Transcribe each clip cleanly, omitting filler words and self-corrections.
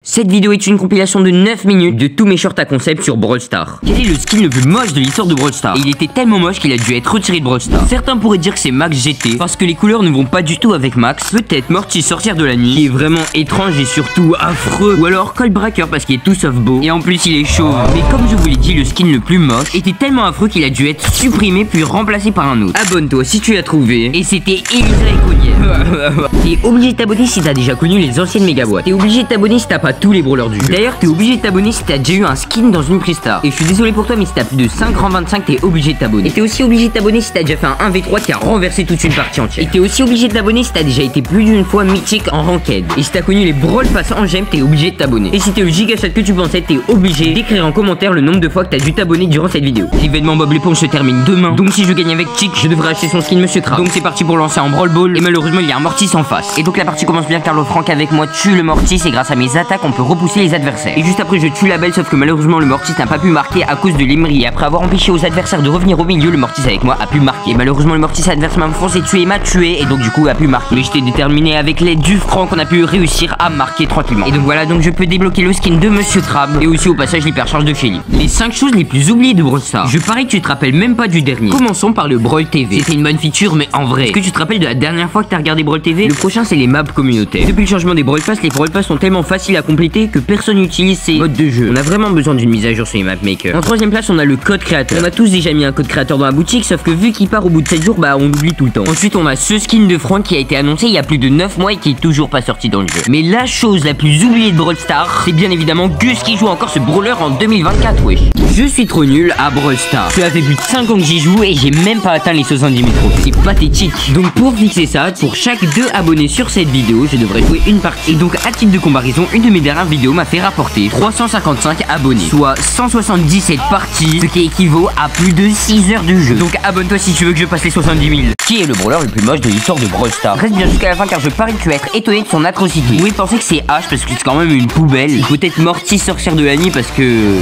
Cette vidéo est une compilation de 9 minutes de tous mes shorts à concept sur Brawl Stars. Quel est le skin le plus moche de l'histoire de Brawl Stars? Et il était tellement moche qu'il a dû être retiré de Brawl Stars. Certains pourraient dire que c'est Max GT parce que les couleurs ne vont pas du tout avec Max. Peut-être Morty sortir de la nuit qui est vraiment étrange et surtout affreux. Ou alors Cold Breaker parce qu'il est tout sauf beau et en plus il est chauve. Mais comme je vous l'ai dit, le skin le plus moche était tellement affreux qu'il a dû être supprimé puis remplacé par un autre. Abonne-toi si tu l'as trouvé. Et c'était Elisa Ecolienne. T'es obligé de t'abonner si t'as déjà connu les anciennes mégaboîtes. T'es obligé de t'abonner si t'as pas tous les brawlers du jeu. D'ailleurs, t'es obligé de t'abonner si t'as déjà eu un skin dans une Pristar. Et je suis désolé pour toi, mais si t'as plus de 5 rangs 25, t'es obligé de t'abonner. Et t'es aussi obligé de t'abonner si t'as déjà fait un 1v3 qui a renversé toute une partie entière. Et t'es aussi obligé de t'abonner si t'as déjà été plus d'une fois mythique en ranked. Et si t'as connu les Brawl Pass en gemme, t'es obligé de t'abonner. Et si t'es le gigachat que tu pensais, t'es obligé d'écrire en commentaire le nombre de fois que t'as dû t'abonner durant cette vidéo. L'événement Bob l'éponge se termine demain. Donc si je gagne avec Chick, je devrais acheter son skin Monsieur Krabs. Donc c'est parti pour lancer en Brawl Ball. Et malheureusement, il y a un Mortis en face. Et donc la partie commence bien car le Franck avec moi tue le Mortis et grâce à mes attaques, on peut repousser les adversaires. Et juste après je tue la belle, sauf que malheureusement le Mortis n'a pas pu marquer à cause de l'Emery. Et après avoir empêché aux adversaires de revenir au milieu, le Mortis avec moi a pu marquer. Et malheureusement le Mortis adverse m'a foncé tuer, m'a tué et donc du coup a pu marquer. Mais j'étais déterminé avec l'aide du Franck, on a pu réussir à marquer tranquillement. Et donc voilà, donc je peux débloquer le skin de Monsieur Krabs et aussi au passage l'hypercharge de Shelly. Les 5 choses les plus oubliées de Brawl Stars. Je parie que tu te rappelles même pas du dernier. Commençons par le Brawl TV. C'était une bonne feature mais en vrai. Est-ce que tu te rappelles de la dernière fois que t'as regardé Brawl TV? Le prochain c'est les maps communautaires. Depuis le changement des Brawl Pass, les Brawl Pass sont tellement faciles à compléter que personne n'utilise ces modes de jeu. On a vraiment besoin d'une mise à jour sur les mapmakers. En troisième place, on a le code créateur. On a tous déjà mis un code créateur dans la boutique, sauf que vu qu'il part au bout de 7 jours, bah on oublie tout le temps. Ensuite, on a ce skin de Franck qui a été annoncé il y a plus de 9 mois et qui est toujours pas sorti dans le jeu. Mais la chose la plus oubliée de Brawl Stars, c'est bien évidemment Gus qui joue encore ce brawler en 2024, wesh. Je suis trop nul à Brawl Stars. Cela fait plus de 5 ans que j'y joue et j'ai même pas atteint les 70 000 trophées. C'est pathétique. Donc pour fixer ça, pour chaque 2 abonnés sur cette vidéo, je devrais jouer une partie. Et donc à titre de comparaison, une de mes dernières vidéos m'a fait rapporter 355 abonnés, soit 177 parties, ce qui équivaut à plus de 6 heures de jeu. Donc abonne-toi si tu veux que je passe les 70 000. Qui est le brawler le plus moche de l'histoire de Brawl Stars? Reste bien jusqu'à la fin car je parie que tu vas être étonné de son atrocité. Vous pouvez penser que c'est H parce que c'est quand même une poubelle. Peut-être Morty sortir de la nuit parce que...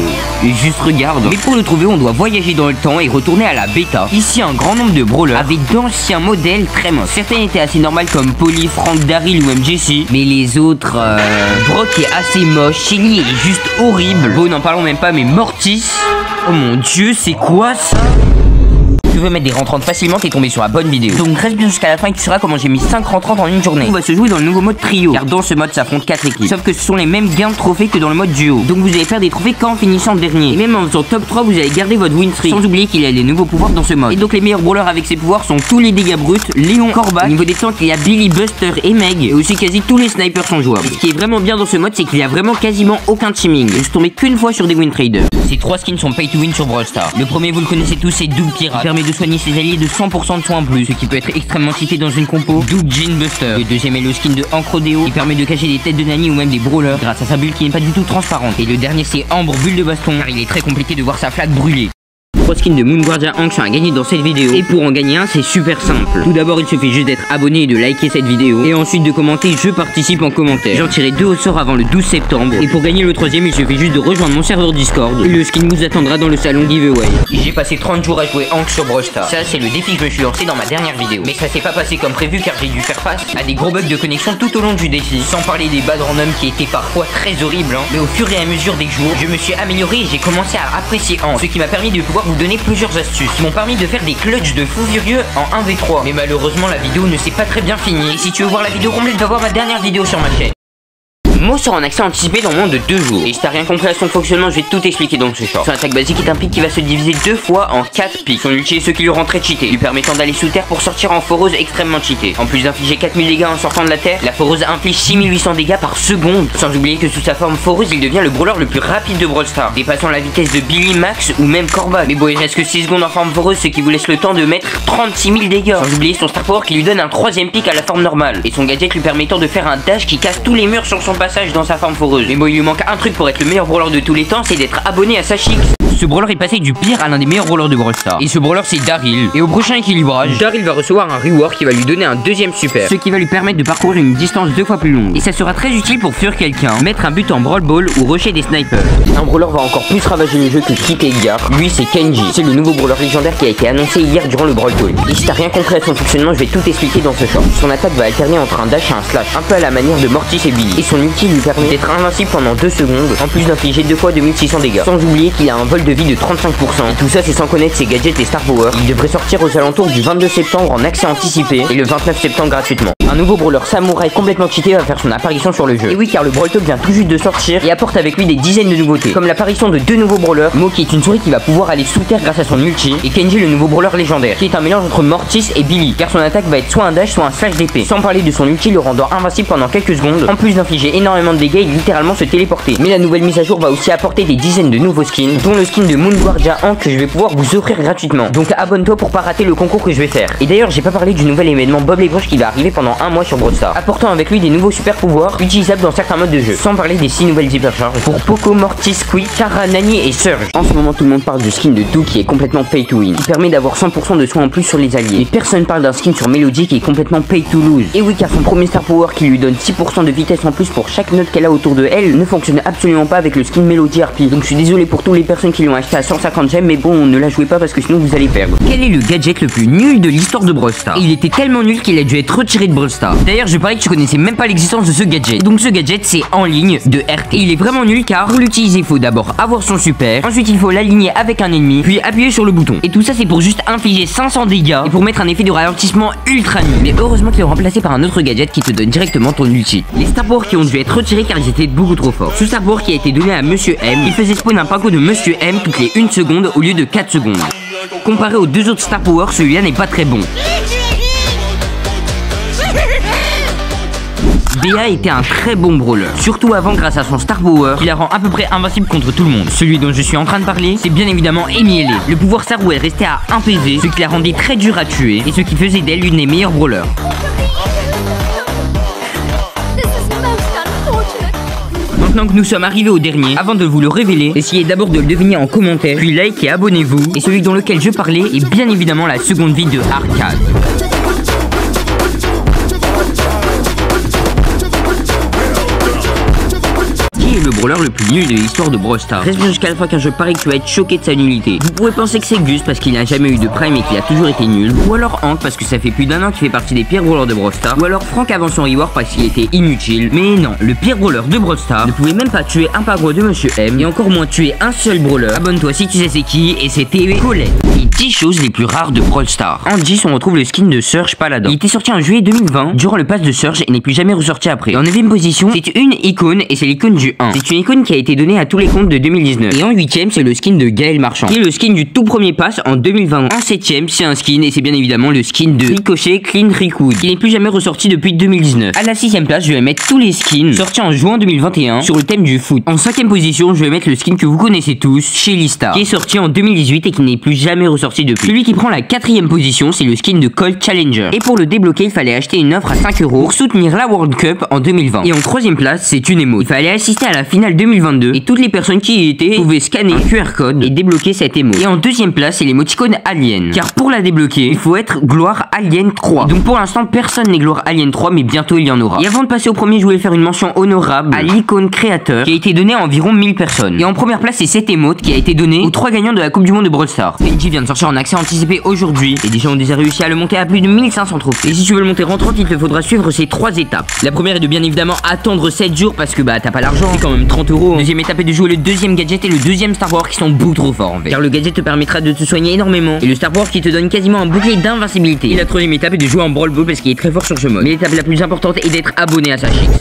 juste regarde. Mais pour le trouver, on doit voyager dans le temps et retourner à la bêta. Ici, un grand nombre de brawlers avaient d'anciens modèles très moches. Certains étaient assez normales comme Polly, Frank, Daryl ou même Jessie. Mais les autres... Brock est assez moche. Shelly est juste horrible. Bon, n'en parlons même pas, mais Mortis... Oh mon dieu, c'est quoi ça? Tu veux mettre des rentrantes facilement, t'es tombé sur la bonne vidéo. Donc reste bien jusqu'à la fin et tu sauras comment j'ai mis 5 rentrantes en une journée. On va se jouer dans le nouveau mode trio, car dans ce mode s'affrontent 4 équipes. Sauf que ce sont les mêmes gains de trophées que dans le mode duo. Donc vous allez faire des trophées qu'en finissant dernier. Et même en faisant top 3, vous allez garder votre win streak. Sans oublier qu'il y a les nouveaux pouvoirs dans ce mode. Et donc les meilleurs brawlers avec ces pouvoirs sont tous les dégâts bruts, Léon, Corbac. Au niveau des tanks, il y a Billy, Buster et Meg. Et aussi quasi tous les snipers sont jouables. Et ce qui est vraiment bien dans ce mode, c'est qu'il y a vraiment quasiment aucun teaming. Je suis tombé qu'une fois sur des win traders. Ces 3 skins sont pay to win sur Brawl Stars. Le premier, vous le connaissez tous, c'est Double Pirate. Il permet de soigner ses alliés de 100% de soins en plus, ce qui peut être extrêmement cité dans une compo. Double Jean Buster. Le deuxième est le skin de Ancrodeo qui permet de cacher des têtes de Nani ou même des brawlers grâce à sa bulle qui n'est pas du tout transparente. Et le dernier c'est Ambre Bulle de Baston car il est très compliqué de voir sa flaque brûler. 3 skins de Moon Guardian Hank sont à gagner dans cette vidéo. Et pour en gagner un, c'est super simple. Tout d'abord, il suffit juste d'être abonné et de liker cette vidéo. Et ensuite de commenter je participe en commentaire. J'en tirerai 2 au sort avant le 12 septembre. Et pour gagner le 3ème, il suffit juste de rejoindre mon serveur Discord. Et le skin vous attendra dans le salon giveaway. J'ai passé 30 jours à jouer Hank sur Brawl Stars. Ça, c'est le défi que je me suis lancé dans ma dernière vidéo. Mais ça s'est pas passé comme prévu car j'ai dû faire face à des gros bugs de connexion tout au long du défi. Sans parler des bad random qui étaient parfois très horribles. Mais au fur et à mesure des jours, je me suis amélioré et j'ai commencé à apprécier Hank. Ce qui m'a permis de pouvoir vous donner plusieurs astuces qui m'ont permis de faire des clutches de fou furieux en 1v3. Mais malheureusement la vidéo ne s'est pas très bien finie. Et si tu veux voir la vidéo complète, va voir ma dernière vidéo sur ma chaîne. Mo sera en accès anticipé dans moins de 2 jours. Et si t'as rien compris à son fonctionnement, je vais tout expliquer dans ce short. Son attaque basique est un pic qui va se diviser 2 fois en 4 pics. Son ulti est ce qui le rend très cheaté, lui permettant d'aller sous terre pour sortir en foreuse extrêmement cheaté. En plus d'infliger 4000 dégâts en sortant de la terre, la foreuse inflige 6800 dégâts par seconde. Sans oublier que sous sa forme foreuse, il devient le brawler le plus rapide de Brawl Stars, dépassant la vitesse de Billy, Max ou même Corbac. Mais bon, il reste que 6 secondes en forme foreuse, ce qui vous laisse le temps de mettre 36 000 dégâts. Sans oublier son star power qui lui donne un 3ème pic à la forme normale. Et son gadget lui permettant de faire un dash qui casse tous les murs sur son passage dans sa forme foreuse. Mais bon, il lui manque un truc pour être le meilleur brawler de tous les temps, c'est d'être abonné à Sachix. Ce brawler est passé du pire à l'un des meilleurs brawlers de Brawl Stars. Et ce brawler c'est Daryl. Et au prochain équilibrage, Daryl va recevoir un reward qui va lui donner un deuxième super, ce qui va lui permettre de parcourir une distance 2 fois plus longue. Et ça sera très utile pour fuir quelqu'un, mettre un but en Brawl Ball ou rusher des snipers. Un brawler va encore plus ravager le jeu que Kit et Edgar. Lui c'est Kenji. C'est le nouveau brawler légendaire qui a été annoncé hier durant le Brawl Talk. Et si t'as rien compris à son fonctionnement, je vais tout expliquer dans ce short. Son attaque va alterner entre un dash et un slash, un peu à la manière de Mortis et Billy. Et son ulti lui permet d'être invincible pendant 2 secondes, en plus d'infliger 2 fois 2600 dégâts. Sans oublier qu'il a un vol de vie de 35%. Et tout ça c'est sans connaître ses gadgets et Star Power. Il devrait sortir aux alentours du 22 septembre en accès anticipé et le 29 septembre gratuitement. Un nouveau brawler samouraï complètement cheaté va faire son apparition sur le jeu. Et oui, car le Brawl Talk vient tout juste de sortir et apporte avec lui des dizaines de nouveautés, comme l'apparition de 2 nouveaux brawlers, Mo qui est une souris qui va pouvoir aller sous terre grâce à son ulti, et Kenji le nouveau brawler légendaire qui est un mélange entre Mortis et Billy, car son attaque va être soit un dash soit un slash d'épée, sans parler de son ulti le rendant invincible pendant quelques secondes, en plus d'infliger énormément de dégâts et littéralement se téléporter. Mais la nouvelle mise à jour va aussi apporter des dizaines de nouveaux skins, dont le skin de Moon Guardia Hank que je vais pouvoir vous offrir gratuitement. Donc abonne-toi pour pas rater le concours que je vais faire. Et d'ailleurs j'ai pas parlé du nouvel événement Bob l'éponge qui va arriver pendant un mois sur Brawl Stars, apportant avec lui des nouveaux super pouvoirs utilisables dans certains modes de jeu, sans parler des 6 nouvelles hypercharges pour Poco, Mortis, Squeak, Kara, Nani et Surge. En ce moment tout le monde parle du skin de Doux qui est complètement pay to win, qui permet d'avoir 100% de soins en plus sur les alliés. Mais personne parle d'un skin sur Melody qui est complètement pay to lose. Et oui, car son premier Star Power qui lui donne 6% de vitesse en plus pour chaque note qu'elle a autour de elle ne fonctionne absolument pas avec le skin Melody RP. Donc je suis désolé pour toutes les personnes qui l'ont acheté à 150 gemmes, mais bon, ne la jouez pas parce que sinon vous allez perdre. Quel est le gadget le plus nul de l'histoire de Brawl Stars? Il était tellement nul qu'il a dû être retiré de Brawl Stars. D'ailleurs je parie que tu connaissais même pas l'existence de ce gadget. Donc ce gadget c'est en ligne de RT. Et il est vraiment nul car pour l'utiliser il faut d'abord avoir son super, ensuite il faut l'aligner avec un ennemi, puis appuyer sur le bouton. Et tout ça c'est pour juste infliger 500 dégâts et pour mettre un effet de ralentissement ultra nul. Mais heureusement qu'il est remplacé par un autre gadget qui te donne directement ton ulti. Les Star Power qui ont dû être retirés car ils étaient beaucoup trop forts. Ce Star Power qui a été donné à Monsieur M, il faisait spawn un Paco de Monsieur M toutes les 1 seconde au lieu de 4 secondes. Comparé aux 2 autres Star Power, celui-là n'est pas très bon. Béa était un très bon brawler, surtout avant grâce à son Star Power qui la rend à peu près invincible contre tout le monde. Celui dont je suis en train de parler, c'est bien évidemment Emiele. Le pouvoir Star où elle restait à 1 PV, ce qui la rendait très dure à tuer et ce qui faisait d'elle l'une des meilleures brawlers. Maintenant que nous sommes arrivés au dernier, avant de vous le révéler, essayez d'abord de le deviner en commentaire, puis like et abonnez-vous. Et celui dans lequel je parlais est bien évidemment la seconde vie de Arcade. Le brawler le plus nul de l'histoire de Brawl Stars. Reste bien jusqu'à la fin car je parie que tu vas être choqué de sa nullité. Vous pouvez penser que c'est Gus parce qu'il n'a jamais eu de prime et qu'il a toujours été nul, ou alors Hank parce que ça fait plus d'1 an qu'il fait partie des pires brawlers de Brawl Stars, ou alors Frank avant son reward parce qu'il était inutile. Mais non, le pire brawler de Brawl Stars ne pouvait même pas tuer un pagro de Monsieur M et encore moins tuer un seul brawler. Abonne-toi si tu sais c'est qui, et c'était Colette. Les 10 choses les plus rares de Brawl Stars. En 10 on retrouve le skin de Surge Paladin. Il était sorti en juillet 2020 durant le pass de Surge et n'est plus jamais ressorti après. Et en 9ème position, c'est une icône et c'est l'icône du 1. C'est une icône qui a été donnée à tous les comptes de 2019. Et en 8ème, c'est le skin de Gaël Marchand, qui est le skin du tout premier pass en 2020. En 7ème, c'est un skin et c'est bien évidemment le skin de Ricochet Clean Rickwood, qui n'est plus jamais ressorti depuis 2019. À la 6ème place, je vais mettre tous les skins sortis en juin 2021 sur le thème du foot. En 5ème position, je vais mettre le skin que vous connaissez tous, Shelly Star, qui est sorti en 2018 et qui n'est plus jamais ressorti depuis. Celui qui prend la 4ème position, c'est le skin de Colt Challenger. Et pour le débloquer, il fallait acheter une offre à 5 € pour soutenir la World Cup en 2020. Et en 3ème place, c'est une émote. Il fallait assister à la finale 2022 et toutes les personnes qui y étaient pouvaient scanner un QR code et débloquer cette émote. Et en 2ème place, c'est l'émoticône Alien. Car pour la débloquer, il faut être gloire Alien 3. Et donc pour l'instant, personne n'est gloire Alien 3, mais bientôt il y en aura. Et avant de passer au premier, je voulais faire une mention honorable à l'icône créateur qui a été donnée à environ 1000 personnes. Et en première place, c'est cette émote qui a été donnée aux 3 gagnants de la Coupe du Monde de Brawl Stars. Kenji vient de sortir en accès anticipé aujourd'hui et déjà on a déjà réussi à le monter à plus de 1500 trophées. Et si tu veux le monter rentrant, il te faudra suivre ces 3 étapes. La première est de bien évidemment attendre 7 jours parce que bah t'as pas l'argent, c'est quand même 30 €. Deuxième étape est de jouer le deuxième gadget et le deuxième Star Power qui sont beaucoup trop forts en fait. Car le gadget te permettra de te soigner énormément et le Star Power qui te donne quasiment un bouclier d'invincibilité. Et la troisième étape est de jouer en Brawl Ball parce qu'il est très fort sur ce mode. Mais l'étape la plus importante est d'être abonné à sa chaîne.